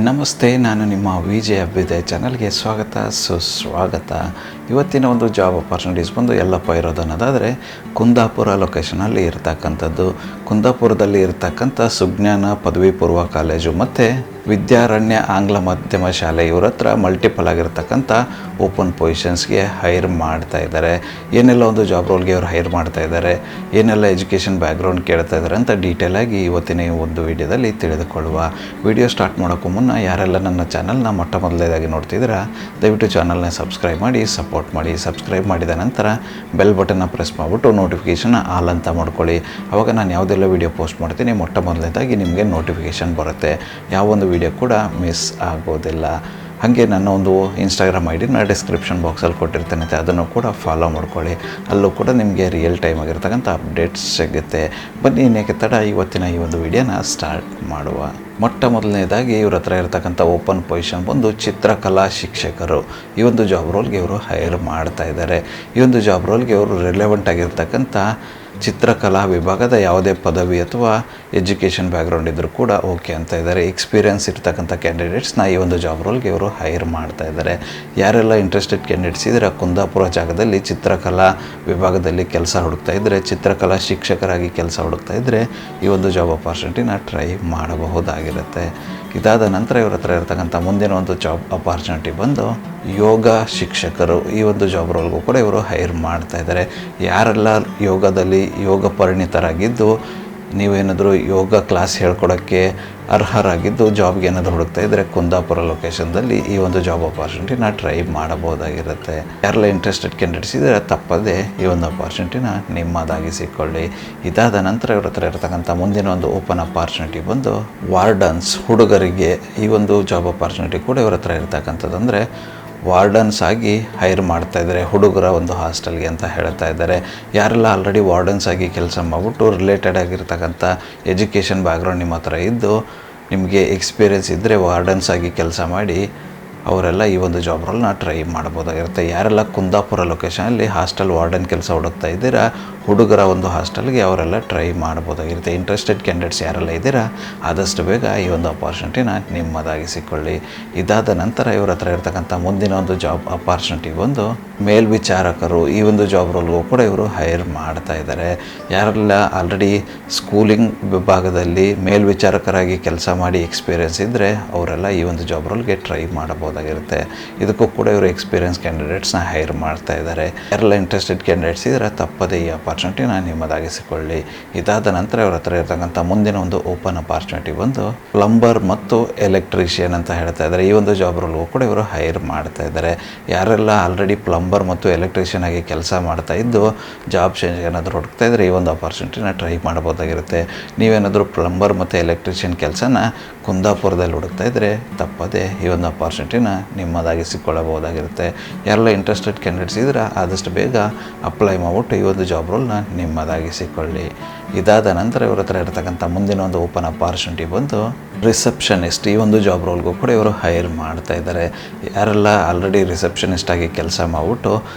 ನಮಸ್ತೆ, ನಾನು ನಿಮ್ಮ ವಿಜಯ ಅಭ್ಯುದಯ ಚಾನಲ್ಗೆ ಸ್ವಾಗತ ಸುಸ್ವಾಗತ. ಇವತ್ತಿನ ಒಂದು ಜಾಬ್ ಅಪಾರ್ಚುನಿಟೀಸ್ ಬಂದು ಎಲ್ಲಪ್ಪ ಇರೋದು ಅನ್ನೋದಾದರೆ ಕುಂದಾಪುರ ಲೊಕೇಶನಲ್ಲಿ ಇರ್ತಕ್ಕಂಥದ್ದು. ಕುಂದಾಪುರದಲ್ಲಿ ಇರ್ತಕ್ಕಂಥ ಸುಜ್ಞಾನ ಪದವಿ ಪೂರ್ವ ಕಾಲೇಜು ಮತ್ತು ವಿದ್ಯಾರಣ್ಯ ಆಂಗ್ಲ ಮಾಧ್ಯಮ ಶಾಲೆ ಇವ್ರ ಹತ್ರ ಮಲ್ಟಿಪಲ್ ಆಗಿರ್ತಕ್ಕಂಥ ಓಪನ್ ಪೊಸಿಷನ್ಸ್ಗೆ ಹೈರ್ ಮಾಡ್ತಾ ಇದ್ದಾರೆ. ಏನೆಲ್ಲ ಒಂದು ಜಾಬ್ ರೋಲ್ಗೆ ಅವ್ರು ಹೈರ್ ಮಾಡ್ತಾ ಇದ್ದಾರೆ, ಏನೆಲ್ಲ ಎಜುಕೇಷನ್ ಬ್ಯಾಕ್ಗ್ರೌಂಡ್ ಕೇಳ್ತಾ ಇದ್ದಾರೆ ಅಂತ ಡೀಟೇಲಾಗಿ ಇವತ್ತಿನ ಈ ಒಂದು ವಿಡಿಯೋದಲ್ಲಿ ತಿಳಿದುಕೊಳ್ಳುವ. ವಿಡಿಯೋ ಸ್ಟಾರ್ಟ್ ಮಾಡೋಕ್ಕೂ ಮುನ್ನ ಯಾರೆಲ್ಲ ನನ್ನ ಚಾನಲ್ನ ಮೊಟ್ಟ ಮೊದಲನೇದಾಗಿ ನೋಡ್ತಿದ್ದೀರಾ ದಯವಿಟ್ಟು ಚಾನಲ್ನ ಸಬ್ಸ್ಕ್ರೈಬ್ ಮಾಡಿ ಸಪೋರ್ಟ್ ಮಾಡಿ. ಸಬ್ಸ್ಕ್ರೈಬ್ ಮಾಡಿದ ನಂತರ ಬೆಲ್ ಬಟನ್ನ ಪ್ರೆಸ್ ಮಾಡಿಬಿಟ್ಟು ನೋಟಿಫಿಕೇಷನ್ ಆಲ್ ಅಂತ ಮಾಡ್ಕೊಳ್ಳಿ. ಆವಾಗ ನಾನು ಯಾವುದೆಲ್ಲ ವಿಡಿಯೋ ಪೋಸ್ಟ್ ಮಾಡ್ತೀನಿ ಮೊಟ್ಟ ಮೊದಲನೇದಾಗಿ ನಿಮಗೆ ನೋಟಿಫಿಕೇಷನ್ ಬರುತ್ತೆ, ಯಾವೊಂದು ವಿಡಿಯೋ ಕೂಡ ಮಿಸ್ ಆಗೋದಿಲ್ಲ. ಹಾಗೆ ನನ್ನ ಒಂದು ಇನ್ಸ್ಟಾಗ್ರಾಮ್ ಐ ಡಿನ ಡಿಸ್ಕ್ರಿಪ್ಷನ್ ಬಾಕ್ಸಲ್ಲಿ ಕೊಟ್ಟಿರ್ತೇನೆ, ಅದನ್ನು ಕೂಡ ಫಾಲೋ ಮಾಡ್ಕೊಳ್ಳಿ. ಅಲ್ಲೂ ಕೂಡ ನಿಮಗೆ ರಿಯಲ್ ಟೈಮ್ ಆಗಿರ್ತಕ್ಕಂಥ ಅಪ್ಡೇಟ್ಸ್ ಸಿಗುತ್ತೆ. ಬನ್ನಿ ಇನ್ನೇಕೆ ತಡ, ಇವತ್ತಿನ ಈ ಒಂದು ವಿಡಿಯೋನ ಸ್ಟಾರ್ಟ್ ಮಾಡುವ. ಮೊಟ್ಟ ಮೊದಲನೇದಾಗಿ ಇವ್ರ ಹತ್ರ ಇರ್ತಕ್ಕಂಥ ಓಪನ್ ಪೊಸಿಷನ್ ಬಂದು ಚಿತ್ರಕಲಾ ಶಿಕ್ಷಕರು. ಈ ಒಂದು ಜಾಬ್ ರೋಲ್ಗೆ ಇವರು ಹೈರ್ ಮಾಡ್ತಾ ಇದ್ದಾರೆ. ಈ ಒಂದು ಜಾಬ್ ರೋಲ್ಗೆ ಅವರು ರಿಲೆವೆಂಟ್ ಆಗಿರ್ತಕ್ಕಂಥ ಚಿತ್ರಕಲಾ ವಿಭಾಗದ ಯಾವುದೇ ಪದವಿ ಅಥವಾ ಎಜುಕೇಷನ್ ಬ್ಯಾಕ್ಗ್ರೌಂಡ್ ಇದ್ದರೂ ಕೂಡ ಓಕೆ ಅಂತ ಇದ್ದಾರೆ. ಎಕ್ಸ್ಪೀರಿಯನ್ಸ್ ಇರ್ತಕ್ಕಂಥ ಕ್ಯಾಂಡಿಡೇಟ್ಸ್ನ ಈ ಒಂದು ಜಾಬ್ ರೋಲ್ಗೆ ಇವರು ಹೈರ್ ಮಾಡ್ತಾ ಇದ್ದಾರೆ. ಯಾರೆಲ್ಲ ಇಂಟ್ರೆಸ್ಟೆಡ್ ಕ್ಯಾಂಡಿಡೇಟ್ಸ್ ಇದ್ದರೆ ಕುಂದಾಪುರ ಜಾಗದಲ್ಲಿ ಚಿತ್ರಕಲಾ ವಿಭಾಗದಲ್ಲಿ ಕೆಲಸ ಹುಡುಕ್ತಾ ಇದ್ದರೆ, ಚಿತ್ರಕಲಾ ಶಿಕ್ಷಕರಾಗಿ ಕೆಲಸ ಹುಡುಕ್ತಾ ಇದ್ದರೆ ಈ ಒಂದು ಜಾಬ್ ಅಪಾರ್ಚುನಿಟಿನ ಟ್ರೈ ಮಾಡಬಹುದಾಗಿರುತ್ತೆ. ಇದಾದ ನಂತರ ಇವ್ರ ಹತ್ರ ಇರ್ತಕ್ಕಂಥ ಮುಂದಿನ ಒಂದು ಜಾಬ್ ಅಪಾರ್ಚುನಿಟಿ ಬಂದು ಯೋಗ ಶಿಕ್ಷಕರು. ಈ ಒಂದು ಜಾಬ್ ರೋಲ್ಗೂ ಕೂಡ ಇವರು ಹೈರ್ ಮಾಡ್ತಾ ಇದ್ದಾರೆ. ಯಾರೆಲ್ಲ ಯೋಗದಲ್ಲಿ ಯೋಗ ಪರಿಣಿತರಾಗಿದ್ದು ನೀವೇನಾದರೂ ಯೋಗ ಕ್ಲಾಸ್ ಹೇಳ್ಕೊಡೋಕ್ಕೆ ಅರ್ಹರಾಗಿದ್ದು ಜಾಬ್ಗೆ ಏನಾದರೂ ಹುಡುಕ್ತಾ ಇದ್ದರೆ ಕುಂದಾಪುರ ಲೊಕೇಶನ್ದಲ್ಲಿ ಈ ಒಂದು ಜಾಬ್ ಅಪಾರ್ಚುನಿಟಿನ ಟ್ರೈ ಮಾಡಬಹುದಾಗಿರುತ್ತೆ. ಯಾರೆಲ್ಲ ಇಂಟ್ರೆಸ್ಟೆಡ್ ಕ್ಯಾಂಡಿಡೇಟ್ಸ್ ಇದ್ದರೆ ತಪ್ಪದೇ ಈ ಒಂದು ಅಪಾರ್ಚುನಿಟಿನ ನಿಮ್ಮದಾಗಿಸಿಕೊಳ್ಳಿ. ಇದಾದ ನಂತರ ಇವ್ರ ಹತ್ರ ಇರತಕ್ಕಂಥ ಮುಂದಿನ ಒಂದು ಓಪನ್ ಅಪಾರ್ಚುನಿಟಿ ಬಂದು ವಾರ್ಡನ್ಸ್ ಹುಡುಗರಿಗೆ. ಈ ಒಂದು ಜಾಬ್ ಅಪಾರ್ಚುನಿಟಿ ಕೂಡ ಇವ್ರ ಹತ್ರ ಇರ್ತಕ್ಕಂಥದ್ದು. ಅಂದರೆ ವಾರ್ಡನ್ಸ್ ಆಗಿ ಹೈರ್ ಮಾಡ್ತಾ ಇದ್ದಾರೆ ಹುಡುಗರ ಒಂದು ಹಾಸ್ಟೆಲ್ಗೆ ಅಂತ ಹೇಳ್ತಾ ಇದ್ದಾರೆ. ಯಾರೆಲ್ಲ ಆಲ್ರೆಡಿ ವಾರ್ಡನ್ಸ್ ಆಗಿ ಕೆಲಸ ಮಾಡಿಬಿಟ್ಟು ರಿಲೇಟೆಡ್ ಆಗಿರ್ತಕ್ಕಂಥ ಎಜುಕೇಷನ್ ಬ್ಯಾಕ್ಗ್ರೌಂಡ್ ನಿಮ್ಮ ಹತ್ರ ಇದ್ದು ನಿಮಗೆ ಎಕ್ಸ್ಪೀರಿಯೆನ್ಸ್ ಇದ್ದರೆ ವಾರ್ಡನ್ಸ್ ಆಗಿ ಕೆಲಸ ಮಾಡಿ ಅವರೆಲ್ಲ ಈ ಒಂದು ಜಾಬ್ ರೋಲ್ನ ಟ್ರೈ ಮಾಡ್ಬೋದಾಗಿರುತ್ತೆ. ಯಾರೆಲ್ಲ ಕುಂದಾಪುರ ಲೊಕೇಶನಲ್ಲಿ ಹಾಸ್ಟೆಲ್ ವಾರ್ಡನ್ ಕೆಲಸ ಹುಡುಕ್ತಾ ಇದ್ದೀರಾ ಹುಡುಗರ ಒಂದು ಹಾಸ್ಟೆಲ್ಗೆ ಅವರೆಲ್ಲ ಟ್ರೈ ಮಾಡ್ಬೋದಾಗಿರುತ್ತೆ. ಇಂಟ್ರೆಸ್ಟೆಡ್ ಕ್ಯಾಂಡಿಡೇಟ್ಸ್ ಯಾರೆಲ್ಲ ಇದ್ದೀರಾ ಆದಷ್ಟು ಬೇಗ ಈ ಒಂದು ಅಪಾರ್ಚುನಿಟಿನ ನಿಮ್ಮದಾಗಿಸಿಕೊಳ್ಳಿ. ಇದಾದ ನಂತರ ಇವ್ರ ಹತ್ರ ಇರ್ತಕ್ಕಂಥ ಮುಂದಿನ ಒಂದು ಜಾಬ್ ಅಪಾರ್ಚುನಿಟಿ ಬಂದು ಮೇಲ್ವಿಚಾರಕರು. ಈ ಒಂದು ಜಾಬ್ ರೋಲ್ಗೂ ಕೂಡ ಇವರು ಹೈರ್ ಮಾಡ್ತಾ ಇದ್ದಾರೆ. ಯಾರೆಲ್ಲ ಆಲ್ರೆಡಿ ಸ್ಕೂಲಿಂಗ್ ವಿಭಾಗದಲ್ಲಿ ಮೇಲ್ವಿಚಾರಕರಾಗಿ ಕೆಲಸ ಮಾಡಿ ಎಕ್ಸ್ಪೀರಿಯೆನ್ಸ್ ಇದ್ದರೆ ಅವರೆಲ್ಲ ಈ ಒಂದು ಜಾಬ್ ರೋಲ್ಗೆ ಟ್ರೈ ಮಾಡಬಹುದಾಗಿರುತ್ತೆ. ಇದಕ್ಕೂ ಕೂಡ ಇವರು ಎಕ್ಸ್ಪೀರಿಯೆನ್ಸ್ ಕ್ಯಾಂಡಿಡೇಟ್ಸ್ನ ಹೈರ್ ಮಾಡ್ತಾ ಇದ್ದಾರೆ. ಯಾರೆಲ್ಲ ಇಂಟ್ರೆಸ್ಟೆಡ್ ಕ್ಯಾಂಡಿಡೇಟ್ಸ್ ಇದ್ದರೆ ತಪ್ಪದೇ ಈ ಅಪಾರ್ಚುನಿಟಿನ ನಿಮ್ಮದಾಗಿಸಿಕೊಳ್ಳಿ. ಇದಾದ ನಂತರ ಇವ್ರ ಹತ್ರ ಇರ್ತಕ್ಕಂಥ ಮುಂದಿನ ಒಂದು ಓಪನ್ ಅಪಾರ್ಚುನಿಟಿ ಬಂದು ಪ್ಲಂಬರ್ ಮತ್ತು ಎಲೆಕ್ಟ್ರಿಷಿಯನ್ ಅಂತ ಹೇಳ್ತಾ ಇದ್ದಾರೆ. ಈ ಒಂದು ಜಾಬ್ ರೋಲ್ಗೂ ಕೂಡ ಇವರು ಹೈರ್ ಮಾಡ್ತಾ ಇದ್ದಾರೆ. ಯಾರೆಲ್ಲ ಆಲ್ರೆಡಿ ಪ್ಲಂಬರ್ ಮತ್ತು ಎಲೆಕ್ಟ್ರಿಷಿಯನ್ ಆಗಿ ಕೆಲಸ ಮಾಡ್ತಾ ಇದ್ದು ಜಾಬ್ ಚೇಂಜ್ ಏನಾದರೂ ಹುಡುಕ್ತಾ ಇದ್ದರೆ ಈ ಒಂದು ಅಪಾರ್ಚುನಿಟಿನ ಟ್ರೈ ಮಾಡಬಹುದಾಗಿರುತ್ತೆ. ನೀವೇನಾದರೂ ಪ್ಲಂಬರ್ ಮತ್ತು ಎಲೆಕ್ಟ್ರಿಷಿಯನ್ ಕೆಲಸನ ಕುಂದಾಪುರದಲ್ಲಿ ಹುಡುಕ್ತಾ ಇದ್ದರೆ ತಪ್ಪದೇ ಈ ಒಂದು ಅಪಾರ್ಚುನಿಟಿನ ನಿಮ್ಮದಾಗಿಸಿಕೊಳ್ಳಬಹುದಾಗಿರುತ್ತೆ. ಯಾರೆಲ್ಲ ಇಂಟ್ರೆಸ್ಟೆಡ್ ಕ್ಯಾಂಡಿಡೇಟ್ಸ್ ಇದ್ದರೆ ಆದಷ್ಟು ಬೇಗ ಅಪ್ಲೈ ಮಾಡಿಬಿಟ್ಟು ಈ ಒಂದು ಜಾಬ್ ರೋಲ್ನ ನಿಮ್ಮದಾಗಿಸಿಕೊಳ್ಳಿ. ಇದಾದ ನಂತರ ಇವ್ರ ಹತ್ರ ಇರ್ತಕ್ಕಂಥ ಮುಂದಿನ ಒಂದು ಓಪನ್ ಅಪಾರ್ಚುನಿಟಿ ಬಂದು ರಿಸೆಪ್ಷನಿಸ್ಟ್. ಈ ಒಂದು ಜಾಬ್ ರೋಲ್ಗೂ ಕೂಡ ಇವರು ಹೈರ್ ಮಾಡ್ತಾ ಇದ್ದಾರೆ. ಯಾರೆಲ್ಲ ಆಲ್ರೆಡಿ ರಿಸೆಪ್ಷನಿಸ್ಟ್ ಆಗಿ ಕೆಲಸ ಮಾಡಿಬಿಟ್ಟು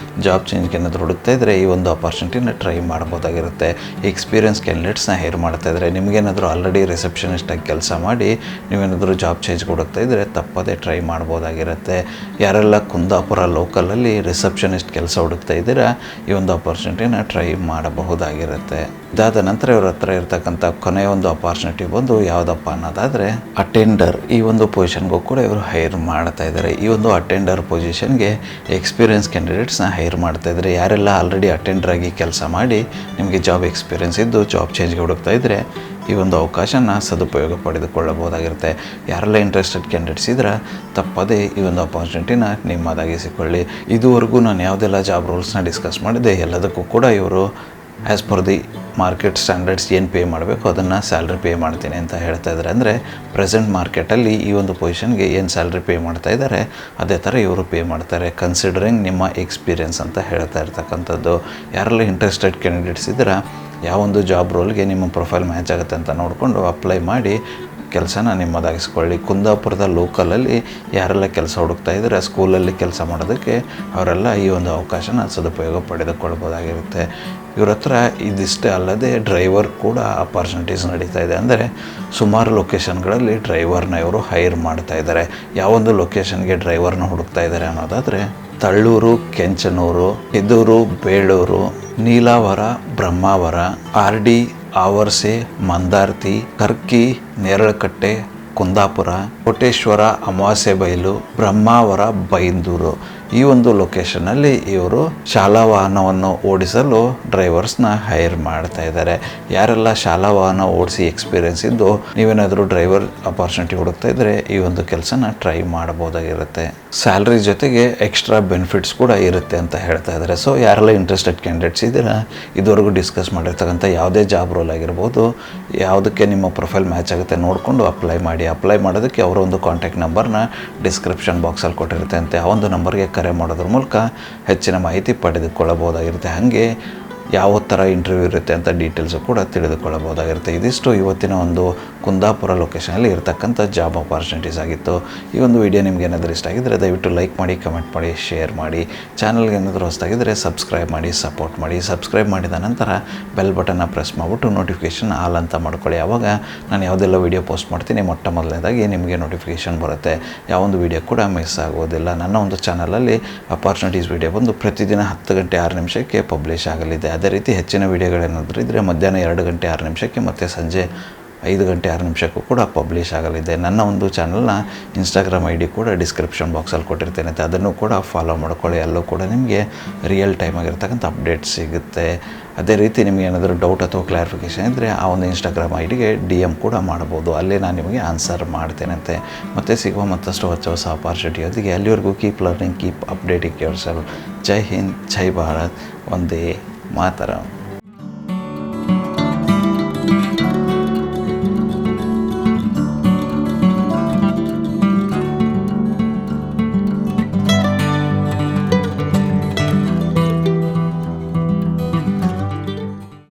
ಜಾಬ್ ಚೇಂಜ್ಗೆ ಏನಾದರೂ ಹುಡುಕ್ತಾ ಇದ್ದರೆ ಈ ಒಂದು ಅಪಾರ್ಚುನಿಟಿನ ಟ್ರೈ ಮಾಡ್ಬೋದಾಗಿರುತ್ತೆ. ಎಕ್ಸ್ಪೀರಿಯನ್ಸ್ ಕ್ಯಾಂಡಿಡೇಟ್ಸ್ನ ಹೈರ್ ಮಾಡ್ತಾ ಇದ್ದಾರೆ. ನಿಮಗೇನಾದರೂ ಆಲ್ರೆಡಿ ರಿಸೆಪ್ಷನಿಸ್ಟ್ ಆಗಿ ಕೆಲಸ ಮಾಡಿ ನೀವೇನಾದರೂ ಜಾಬ್ ಚೇಂಜ್ಗೆ ಹುಡುಕ್ತಾ ಇದ್ದರೆ ತಪ್ಪದೇ ಟ್ರೈ ಮಾಡ್ಬೋದಾಗಿರುತ್ತೆ. ಯಾರೆಲ್ಲ ಕುಂದಾಪುರ ಲೋಕಲಲ್ಲಿ ರಿಸೆಪ್ಷನಿಸ್ಟ್ ಕೆಲಸ ಹುಡುಕ್ತಾ ಇದ್ದೀರಾ ಈ ಒಂದು ಅಪಾರ್ಚುನಿಟಿನ ಟ್ರೈ ಮಾಡಬಹುದಾಗಿರುತ್ತೆ. ಇದಾದ ನಂತರ ಇವ್ರ ಹತ್ರ ಇರ್ತಕ್ಕಂಥ ಕೊನೆಯ ಒಂದು ಅಪಾರ್ಚುನಿಟಿ ಬಂದು ಯಾವುದಪ್ಪ ಅನ್ನೋದಾದರೆ ಅಟೆಂಡರ್. ಈ ಒಂದು ಪೊಸಿಷನ್ಗೂ ಕೂಡ ಇವರು ಹೈರ್ ಮಾಡ್ತಾ ಇದ್ದಾರೆ. ಈ ಒಂದು ಅಟೆಂಡರ್ ಪೊಸಿಷನ್ಗೆ ಎಕ್ಸ್ಪೀರಿಯೆನ್ಸ್ ಕ್ಯಾಂಡಿಡೇಟ್ಸ್ನ ಹೈರ್ ಮಾಡ್ತಾ ಇದ್ದಾರೆ. ಯಾರೆಲ್ಲ ಆಲ್ರೆಡಿ ಅಟೆಂಡರ್ ಆಗಿ ಕೆಲಸ ಮಾಡಿ ನಿಮಗೆ ಜಾಬ್ ಎಕ್ಸ್ಪೀರಿಯೆನ್ಸ್ ಇದ್ದು ಜಾಬ್ ಚೇಂಜ್ಗೆ ಹುಡುಕ್ತಾ ಇದ್ದರೆ ಈ ಒಂದು ಅವಕಾಶನ ಸದುಪಯೋಗ ಪಡೆದುಕೊಳ್ಳಬಹುದಾಗಿರುತ್ತೆ. ಯಾರೆಲ್ಲ ಇಂಟ್ರೆಸ್ಟೆಡ್ ಕ್ಯಾಂಡಿಡೇಟ್ಸ್ ಇದ್ದರೆ ತಪ್ಪದೇ ಈ ಒಂದು ಅಪಾರ್ಚುನಿಟಿನ ನಿಮ್ಮದಾಗಿಸಿಕೊಳ್ಳಿ. ಇದುವರೆಗೂ ನಾನು ಯಾವುದೆಲ್ಲ ಜಾಬ್ ರೋಲ್ಸ್ನ ಡಿಸ್ಕಸ್ ಮಾಡಿದೆ ಎಲ್ಲದಕ್ಕೂ ಕೂಡ ಇವರು as per the market standards ಏನು ಪೇ ಮಾಡಬೇಕು ಅದನ್ನು ಸ್ಯಾಲ್ರಿ ಪೇ ಮಾಡ್ತೀನಿ ಅಂತ ಹೇಳ್ತಾ ಇದ್ದಾರೆ. ಅಂದರೆ ಪ್ರೆಸೆಂಟ್ ಮಾರ್ಕೆಟಲ್ಲಿ ಈ ಒಂದು ಪೊಸಿಷನ್ಗೆ ಏನು ಸ್ಯಾಲ್ರಿ ಪೇ ಮಾಡ್ತಾ ಇದ್ದಾರೆ ಅದೇ ಥರ ಇವರು ಪೇ ಮಾಡ್ತಾರೆ ಕನ್ಸಿಡರಿಂಗ್ ನಿಮ್ಮ ಎಕ್ಸ್ಪೀರಿಯೆನ್ಸ್ ಅಂತ ಹೇಳ್ತಾ ಇರ್ತಕ್ಕಂಥದ್ದು. ಯಾರೆಲ್ಲ ಇಂಟ್ರೆಸ್ಟೆಡ್ ಕ್ಯಾಂಡಿಡೇಟ್ಸ್ ಇದ್ದರೆ ಯಾವೊಂದು ಜಾಬ್ ರೋಲ್ಗೆ ನಿಮ್ಮ ಪ್ರೊಫೈಲ್ ಮ್ಯಾಚ್ ಆಗುತ್ತೆ ಅಂತ ನೋಡಿಕೊಂಡು ಅಪ್ಲೈ ಮಾಡಿ ಕೆಲಸನ ನಿಮ್ಮದಾಗಿಸ್ಕೊಳ್ಳಿ. ಕುಂದಾಪುರದ ಲೋಕಲಲ್ಲಿ ಯಾರೆಲ್ಲ ಕೆಲಸ ಹುಡುಕ್ತಾ ಇದ್ದಾರೆ ಸ್ಕೂಲಲ್ಲಿ ಕೆಲಸ ಮಾಡೋದಕ್ಕೆ ಅವರೆಲ್ಲ ಈ ಒಂದು ಅವಕಾಶನ ಸದುಪಯೋಗ ಪಡೆದುಕೊಳ್ಬೋದಾಗಿರುತ್ತೆ. ಇವ್ರ ಹತ್ರ ಇದಿಷ್ಟೇ ಅಲ್ಲದೆ ಡ್ರೈವರ್ ಕೂಡ ಅಪಾರ್ಚುನಿಟೀಸ್ ನಡೀತಾ ಇದೆ. ಅಂದರೆ ಸುಮಾರು ಲೊಕೇಶನ್ಗಳಲ್ಲಿ ಡ್ರೈವರ್ನ ಇವರು ಹೈರ್ ಮಾಡ್ತಾ ಇದ್ದಾರೆ. ಯಾವೊಂದು ಲೊಕೇಶನ್ಗೆ ಡ್ರೈವರ್ನ ಹುಡುಕ್ತಾ ಇದ್ದಾರೆ ಅನ್ನೋದಾದರೆ ತಳ್ಳೂರು, ಕೆಂಚನೂರು, ಕೆದೂರು, ಬೇಳೂರು, ನೀಲಾವರ, ಬ್ರಹ್ಮಾವರ, ಆರ್ಡಿ, ಆವರ್ಸೆ, ಮಂದಾರ್ತಿ, ಕರ್ಕಿ, ನೇರಳಕಟ್ಟೆ, ಕುಂದಾಪುರ, ಕೋಟೇಶ್ವರ, ಅಮಾವಾಸ್ಯೆ ಬೈಲು, ಬ್ರಹ್ಮಾವರ, ಬೈಂದೂರು ಈ ಒಂದು ಲೊಕೇಶನಲ್ಲಿ ಇವರು ಶಾಲಾ ವಾಹನವನ್ನು ಓಡಿಸಲು ಡ್ರೈವರ್ಸ್ನ ಹೈರ್ ಮಾಡ್ತಾ ಇದ್ದಾರೆ. ಯಾರೆಲ್ಲ ಶಾಲಾ ವಾಹನ ಓಡಿಸಿ ಎಕ್ಸ್ಪೀರಿಯೆನ್ಸ್ ಇದ್ದು ನೀವೇನಾದರೂ ಡ್ರೈವರ್ ಅಪಾರ್ಚುನಿಟಿ ಹುಡುಕ್ತಾ ಇದ್ದರೆ ಈ ಒಂದು ಕೆಲಸನ ಟ್ರೈ ಮಾಡ್ಬೋದಾಗಿರುತ್ತೆ. ಸ್ಯಾಲ್ರಿ ಜೊತೆಗೆ ಎಕ್ಸ್ಟ್ರಾ ಬೆನಿಫಿಟ್ಸ್ ಕೂಡ ಇರುತ್ತೆ ಅಂತ ಹೇಳ್ತಾ ಇದ್ದಾರೆ. ಸೊ ಯಾರೆಲ್ಲ ಇಂಟ್ರೆಸ್ಟೆಡ್ ಕ್ಯಾಂಡಿಡೇಟ್ಸ್ ಇದ್ದೀರಾ, ಇದುವರೆಗೂ ಡಿಸ್ಕಸ್ ಮಾಡಿರ್ತಕ್ಕಂಥ ಯಾವುದೇ ಜಾಬ್ ರೋಲ್ ಆಗಿರ್ಬೋದು, ಯಾವುದಕ್ಕೆ ನಿಮ್ಮ ಪ್ರೊಫೈಲ್ ಮ್ಯಾಚ್ ಆಗುತ್ತೆ ನೋಡಿಕೊಂಡು ಅಪ್ಲೈ ಮಾಡಿ. ಅಪ್ಲೈ ಮಾಡೋದಕ್ಕೆ ಅವರ ಒಂದು ಕಾಂಟ್ಯಾಕ್ಟ್ ನಂಬರ್ನ ಡಿಸ್ಕ್ರಿಪ್ಷನ್ ಬಾಕ್ಸಲ್ಲಿ ಕೊಟ್ಟಿರುತ್ತೆ ಅಂತೆ. ಆ ಒಂದು ನಂಬರ್ಗೆ ಕರೆ ಮಾಡೋದ್ರ ಮೂಲಕ ಹೆಚ್ಚಿನ ಮಾಹಿತಿ ಪಡೆದುಕೊಳ್ಳಬಹುದಾಗಿರುತ್ತೆ. ಹಾಗೆ ಯಾವ ಥರ ಇಂಟರ್ವ್ಯೂ ಇರುತ್ತೆ ಅಂತ ಡೀಟೇಲ್ಸು ಕೂಡ ತಿಳಿದುಕೊಳ್ಳಬಹುದಾಗಿರುತ್ತೆ. ಇದಿಷ್ಟು ಇವತ್ತಿನ ಒಂದು ಕುಂದಾಪುರ ಲೊಕೇಶನಲ್ಲಿ ಇರತಕ್ಕಂಥ ಜಾಬ್ ಅಪಾರ್ಚುನಿಟೀಸ್ ಆಗಿತ್ತು. ಈ ಒಂದು ವಿಡಿಯೋ ನಿಮ್ಗೆ ಏನಾದರೂ ಇಷ್ಟ ಆಗಿದ್ದರೆ ದಯವಿಟ್ಟು ಲೈಕ್ ಮಾಡಿ, ಕಮೆಂಟ್ ಮಾಡಿ, ಶೇರ್ ಮಾಡಿ. ಚಾನಲ್ಗೆ ಏನಾದರೂ ಹೊಸದಾಗಿದ್ದರೆ ಸಬ್ಸ್ಕ್ರೈಬ್ ಮಾಡಿ, ಸಪೋರ್ಟ್ ಮಾಡಿ. ಸಬ್ಸ್ಕ್ರೈಬ್ ಮಾಡಿದ ನಂತರ ಬೆಲ್ ಬಟನ್ನ ಪ್ರೆಸ್ ಮಾಡಿಬಿಟ್ಟು ನೋಟಿಫಿಕೇಷನ್ ಆಲ್ ಅಂತ ಮಾಡ್ಕೊಳ್ಳಿ. ಆವಾಗ ನಾನು ಯಾವುದೆಲ್ಲ ವೀಡಿಯೋ ಪೋಸ್ಟ್ ಮಾಡ್ತೀನಿ ಮೊಟ್ಟ ಮೊದಲನೇದಾಗಿ ನಿಮಗೆ ನೋಟಿಫಿಕೇಷನ್ ಬರುತ್ತೆ. ಯಾವೊಂದು ವೀಡಿಯೋ ಕೂಡ ಮಿಸ್ ಆಗೋದಿಲ್ಲ. ನನ್ನ ಒಂದು ಚಾನಲಲ್ಲಿ ಅಪಾರ್ಚುನಿಟೀಸ್ ವೀಡಿಯೋ ಬಂದು ಪ್ರತಿದಿನ 10 ಗಂಟೆ 6 ನಿಮಿಷಕ್ಕೆ ಪಬ್ಲಿಷ್ ಆಗಲಿದೆ. ಅದೇ ರೀತಿ ಹೆಚ್ಚಿನ ವೀಡಿಯೋಗಳೇನಾದರೂ ಇದ್ದರೆ ಮಧ್ಯಾಹ್ನ 2 ಗಂಟೆ 6 ನಿಮಿಷಕ್ಕೆ ಮತ್ತು ಸಂಜೆ 5 ಗಂಟೆ 6 ನಿಮಿಷಕ್ಕೂ ಕೂಡ ಪಬ್ಲಿಷ್ ಆಗಲಿದೆ. ನನ್ನ ಒಂದು ಚಾನಲ್ನ ಇನ್ಸ್ಟಾಗ್ರಾಮ್ ID ಕೂಡ ಡಿಸ್ಕ್ರಿಪ್ಷನ್ ಬಾಕ್ಸಲ್ಲಿ ಕೊಟ್ಟಿರ್ತೇನೆ, ಅದನ್ನು ಕೂಡ ಫಾಲೋ ಮಾಡ್ಕೊಳ್ಳಿ. ಅಲ್ಲೂ ಕೂಡ ನಿಮಗೆ ರಿಯಲ್ ಟೈಮ್ ಆಗಿರ್ತಕ್ಕಂಥ ಅಪ್ಡೇಟ್ಸ್ ಸಿಗುತ್ತೆ. ಅದೇ ರೀತಿ ನಿಮಗೆ ಏನಾದರೂ ಡೌಟ್ ಅಥವಾ ಕ್ಲಾರಿಫಿಕೇಷನ್ ಇದ್ದರೆ ಆ ಒಂದು ಇನ್ಸ್ಟಾಗ್ರಾಮ್ ID-ಗೆ DM ಕೂಡ ಮಾಡ್ಬೋದು. ಅಲ್ಲೇ ನಾನು ನಿಮಗೆ ಆನ್ಸರ್ ಮಾಡ್ತೇನಂತೆ. ಮತ್ತು ಸಿಗುವ ಮತ್ತಷ್ಟು ಹೊಸ ಅಪಾರ್ಚುನಿಟಿಯೊಂದಿಗೆ ಅಲ್ಲಿವರೆಗೂ keep learning, keep updating yourself. ಜೈ ಹಿಂದ್, ಜೈ ಭಾರತ್, ವಂದೇ ಮಾತರಂ.